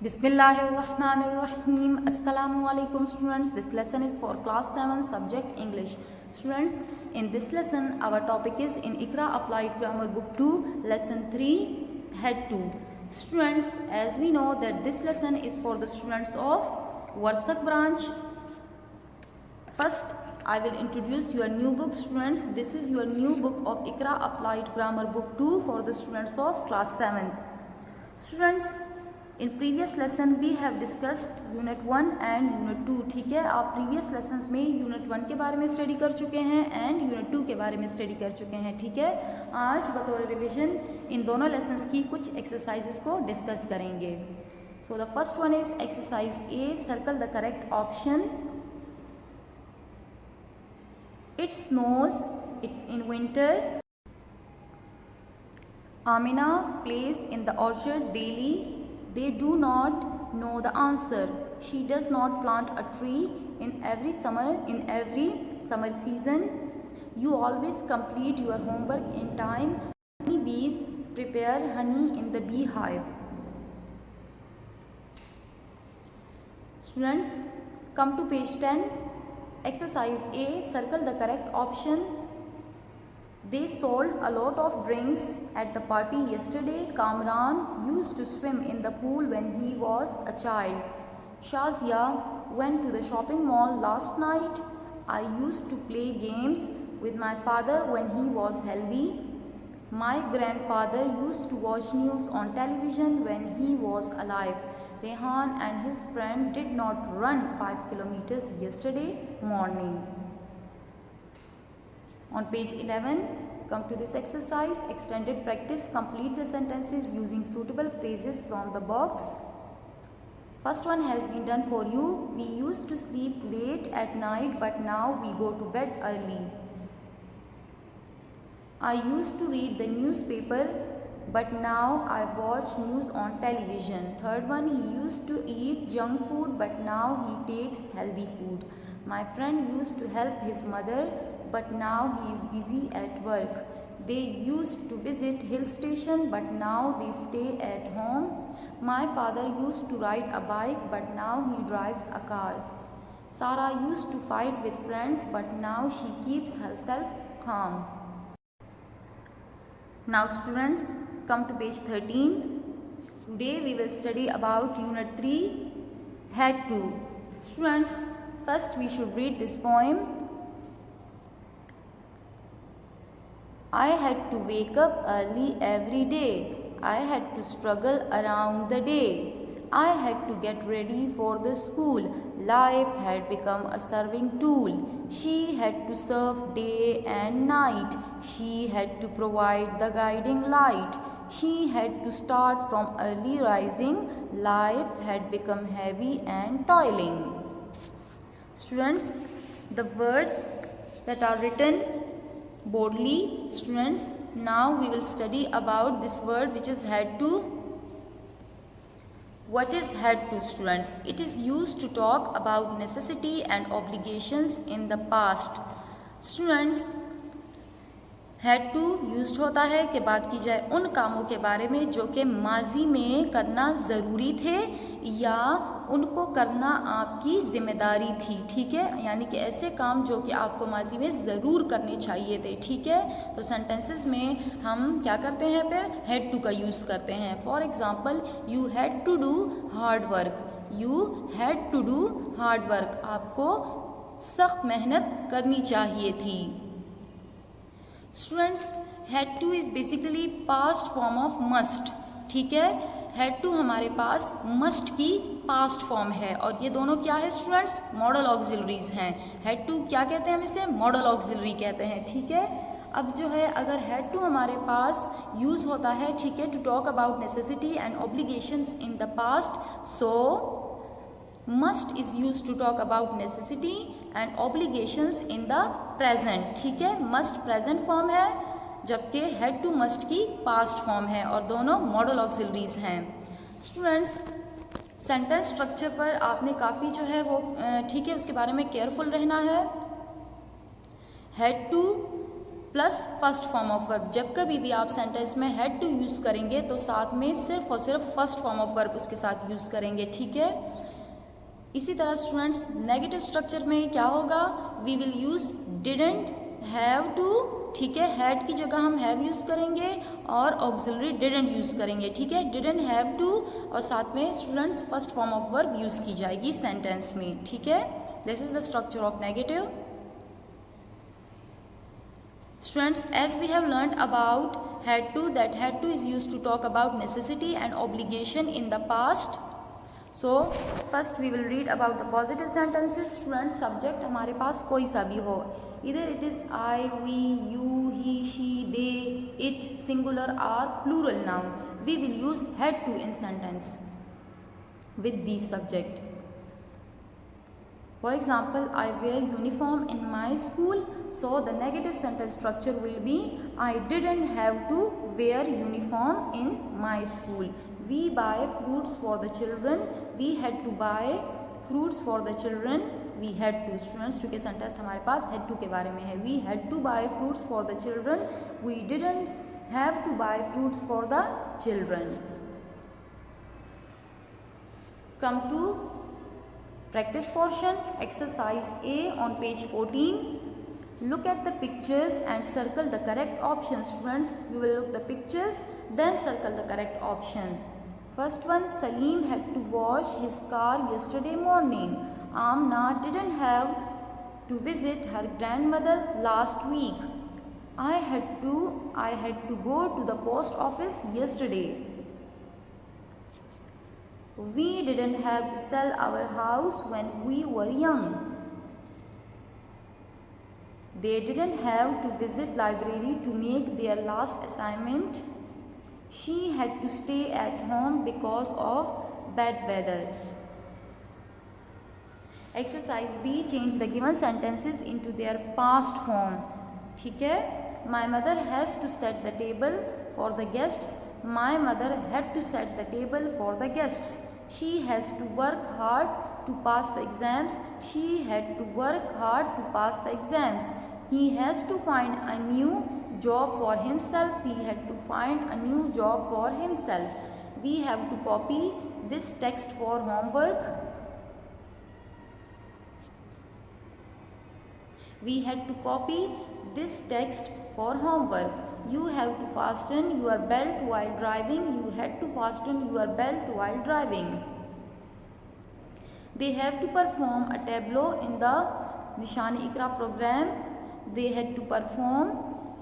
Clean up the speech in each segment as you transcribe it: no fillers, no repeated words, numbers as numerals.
Bismillahirrahmanirrahim. Assalamu alaikum students. This lesson is for class 7 subject English. Students, in this lesson our topic is in Iqra Applied Grammar Book 2 lesson 3 head 2. Students, as we know that this lesson is for the students of Warsak branch. First I will introduce your new book students. This is your new book of Iqra Applied Grammar Book 2 for the students of class 7th. Students, in previous lesson we have discussed unit 1 and unit 2. ठीक है, आप previous lessons में unit 1 के बारे में study कर चुके हैं एंड यूनिट 2 के बारे में स्टडी कर चुके हैं. ठीक है, आज बतौर रिवीजन इन दोनों लेसन्स की कुछ एक्सरसाइजेस को डिस्कस करेंगे. So the first one is exercise A. Circle the correct option. It snows in winter. Amina plays in the orchard daily. They do not know the answer. She does not plant a tree in every summer season. You always complete your homework in time. Honey bees prepare honey in the beehive. Students, come to page 10. Exercise A. Circle the correct option. They sold a lot of drinks at the party yesterday. Kamran used to swim in the pool when he was a child. Shazia went to the shopping mall last night. I used to play games with my father when he was healthy. My grandfather used to watch news on television when he was alive. Rehan and his friend did not run 5 kilometers yesterday morning. On page 11, come to this exercise, extended practice. Complete the sentences using suitable phrases from the box. First one has been done for you. We used to sleep late at night, but now we go to bed early. I used to read the newspaper, but now I watch news on television. Third one, he used to eat junk food, but now he takes healthy food. My friend used to help his mother, but now he is busy at work. They used to visit hill station, but now they stay at home. My father used to ride a bike, but now he drives a car. Sarah used to fight with friends, but now she keeps herself calm. Now students, come to page 13. Today we will study about unit 3 head 2. Students, first we should read this poem. I had to wake up early every day. I had to struggle around the day. I had to get ready for the school. Life had become a serving tool. She had to serve day and night. She had to provide the guiding light. She had to start from early rising. Life had become heavy and toiling. Students, the words that are written boldly. Students, now we will study about this word which is had to. What is had to students? It is used to talk about necessity and obligations in the past. Students, had to used होता है कि बात की जाए उन कामों के बारे में जो कि माजी में करना ज़रूरी थे या उनको करना आपकी ज़िम्मेदारी थी. ठीक है, यानी कि ऐसे काम जो कि आपको माजी में ज़रूर करने चाहिए थे. ठीक है, तो सेंटेंसेस में हम क्या करते हैं, फिर हैड टू का यूज़ करते हैं. For example, you had to do hard work. You had to do hard work. आपको सख्त मेहनत करनी चाहिए थी. Students, had to is basically past form of must. ठीक है, हैड टू हमारे पास मस्ट की पास्ट फॉर्म है और ये दोनों क्या है स्टूडेंट्स, मॉडल ऑक्सिलरीज हैं. हैड टू क्या कहते हैं हम इसे, मॉडल ऑक्सिलरी कहते हैं. ठीक है, अब जो है अगर हैड टू हमारे पास यूज़ होता है, ठीक है, to talk about necessity and obligations in the past, so must is use to talk about necessity and obligations in the present. ठीक है, मस्ट प्रेजेंट फॉर्म है जबकि हैड टू मस्ट की पास्ट फॉर्म है और दोनों मॉडल ऑक्सिलरीज हैं. Students, sentence structure पर आपने काफ़ी जो है वो ठीक है उसके बारे में केयरफुल रहना है. Had two plus first form of verb. जब कभी भी आप सेंटेंस में हैड टू यूज़ करेंगे तो साथ में सिर्फ और सिर्फ फर्स्ट फॉर्म ऑफ वर्ब उसके साथ यूज़ करेंगे, ठीक है। इसी तरह स्टूडेंट्स नेगेटिव स्ट्रक्चर में क्या होगा, we will use didn't, have to, ठीक है। हैड की जगह हम हैव यूज़ करेंगे और ऑक्सिलरी डिडंट यूज़ करेंगे, ठीक है। डिडंट, हैव टू और साथ में students first form of verb use की जाएगी सेंटेंस में, ठीक है। This is the structure of negative. Students, as we have learned about had to, that had to is used to talk about necessity and obligation in the past. So first we will read about the positive sentences. Students, subject हमारे पास कोई सा भी हो, either it is I, we, you, he, she, they, it, singular or plural noun, we will use had to in sentence with these subject. For example, I wear uniform in my school. So the negative sentence structure will be I didn't have to wear uniform in my school. We buy fruits for the children. We had to buy fruits for the children. We had to. Students, चूँकि sentence हमारे पास had to के बारे में है. We had to buy fruits for the children. We didn't have to buy fruits for the children. Come to practice portion, exercise A on page 14. Look at the pictures and circle the correct option. Students, we will look the pictures, then circle the correct option. First one, Salim had to wash his car yesterday morning. Amna didn't have to visit her grandmother last week. I had to go to the post office yesterday. We didn't have to sell our house when we were young. They didn't have to visit library to make their last assignment. She had to stay at home because of bad weather. Exercise B, change the given sentences into their past form. ठीक है, My mother has to set the table for the guests. My mother had to set the table for the guests. She has to work hard to pass the exams. She had to work hard to pass the exams. He has to find a new job for himself. He had to find a new job for himself. We have to copy this text for homework. We had to copy this text for homework. You have to fasten your belt while driving. You had to fasten your belt while driving. They have to perform a tableau in the Nishan-e-Iqra program. They had to perform.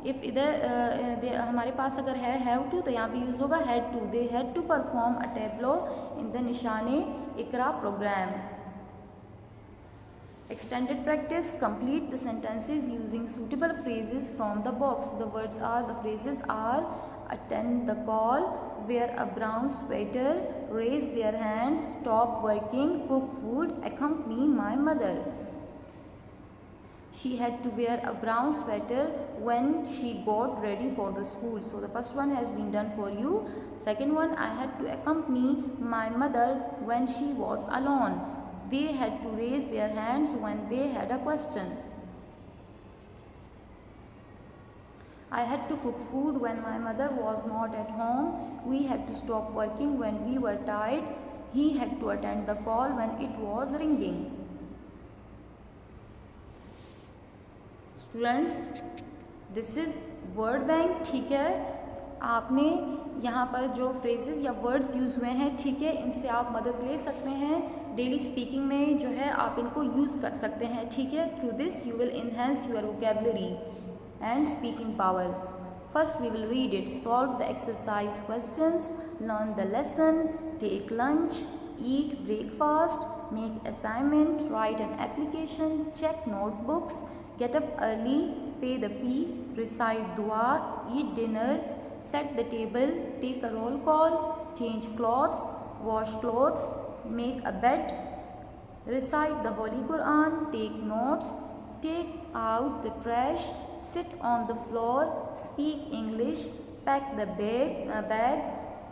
If इधर हमारे पास अगर है have to तो यहाँ पे use होगा had to. They had to perform a tableau in the Nishan-e-Iqra program. Extended practice, complete the sentences using suitable phrases from the box. The phrases are attend the call, wear a brown sweater, raise their hands, stop working, cook food, accompany my mother. She had to wear a brown sweater when she got ready for the school. So the first one has been done for you. Second one, I had to accompany my mother when she was alone. They had to raise their hands when they had a question. I had to cook food when my mother was not at home. We had to stop working when we were tired. He had to attend the call when it was ringing. Students, this is word bank. ठीक है, आपने यहाँ पर जो phrases या words use हुए हैं, ठीक है, इनसे आप मदद ले सकते हैं डेली स्पीकिंग में, जो है आप इनको यूज़ कर सकते हैं, ठीक है। Through this you will enhance your vocabulary and speaking power. First we will read it. Solve the exercise questions, learn the lesson, take lunch, eat breakfast, make assignment, write an application, check notebooks, get up early, pay the fee, recite दुआ, eat dinner, set the table, take a roll call, change clothes, wash clothes, make a bed, recite the Holy Quran, take notes, take out the trash, sit on the floor, speak English, pack the bag,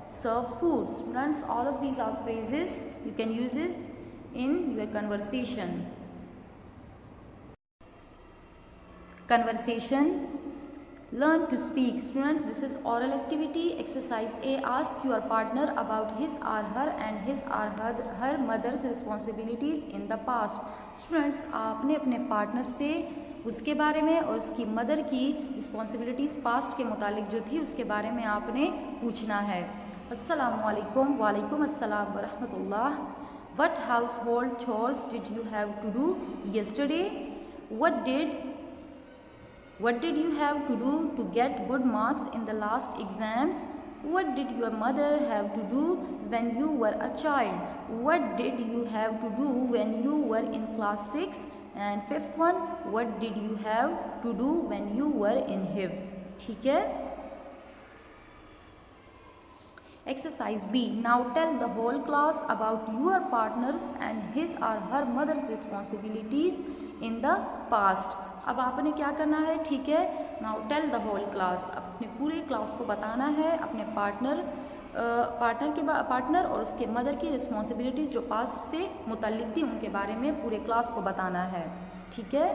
serve food. Students, all of these are phrases you can use it in your conversation. Conversation. Learn to speak. Students, this is oral activity. Exercise A. Ask your partner about his or her and his or her mother's responsibilities in the past. Students, आपने अपने partner से उसके बारे में और उसकी mother की responsibilities past के मुतालिक जो थी उसके बारे में आपने पूछना है. अस्सलामुअलैकुम. वालेकुम अस्सलाम व रहमतुल्लाह. What household chores did you have to do yesterday? What did you have to do to get good marks in the last exams? What did your mother have to do when you were a child? What did you have to do when you were in class 6? And fifth one, what did you have to do when you were in Hifz? ठीक है. Exercise B. Now tell the whole class about your partner's and his or her mother's responsibilities in the past. अब आपने क्या करना है, ठीक है. Now tell the whole class, अपने पूरे क्लास को बताना है अपने पार्टनर और उसके मदर की रिस्पॉन्सिबिलिटीज़ जो पास्ट से मुतल्लिक थी उनके बारे में पूरे क्लास को बताना है. ठीक है.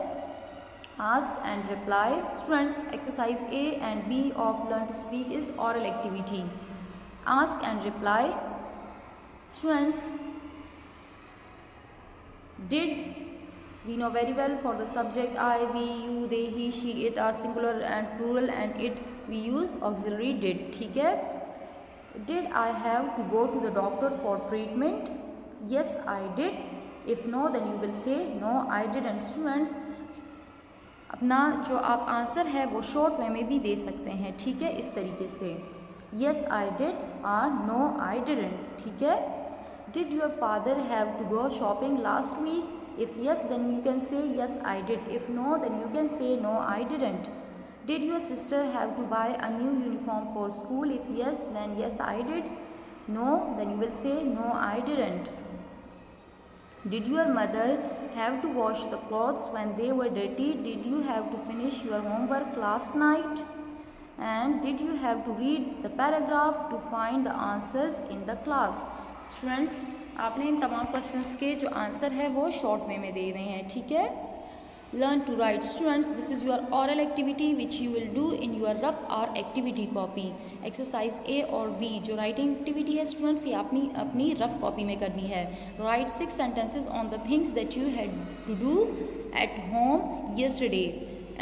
Ask and reply. Students, exercise A and B of Learn to Speak is oral activity. Ask and reply. Students, did, we know very well for the subject I, we, you, they, he, she, it are singular and plural, and it we use auxiliary did. ठीक है. Did I have to go to the doctor for treatment? Yes, I did. If no, then you will say no, I didn't. Students, अपना जो आप answer है वो short way में भी दे सकते हैं. ठीक है, इस तरीके से yes I did or no I didn't. ठीक है. Did your father have to go shopping last week? If yes, then you can say yes I did. If no, then you can say no I didn't. Did your sister have to buy a new uniform for school? If yes, then yes I did. No, then you will say no I didn't. Did your mother have to wash the clothes when they were dirty? Did you have to finish your homework last night? And did you have to read the paragraph to find the answers in the class? Students, आपने इन तमाम questions के जो answer है वो short way में दे रहे हैं. ठीक है. Learn to write. Students, this is your oral activity which you will do in your rough or activity copy. Exercise A और B जो राइटिंग एक्टिविटी है स्टूडेंट्स, ये अपनी रफ कॉपी में करनी है. Write 6 sentences on the things that you had to do at home yesterday.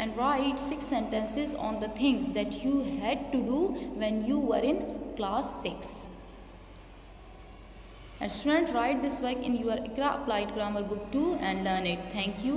And write 6 sentences on the things that you had to do when you were in class 6. And students, write this work in your Iqra Applied Grammar Book 2 and learn it. Thank you.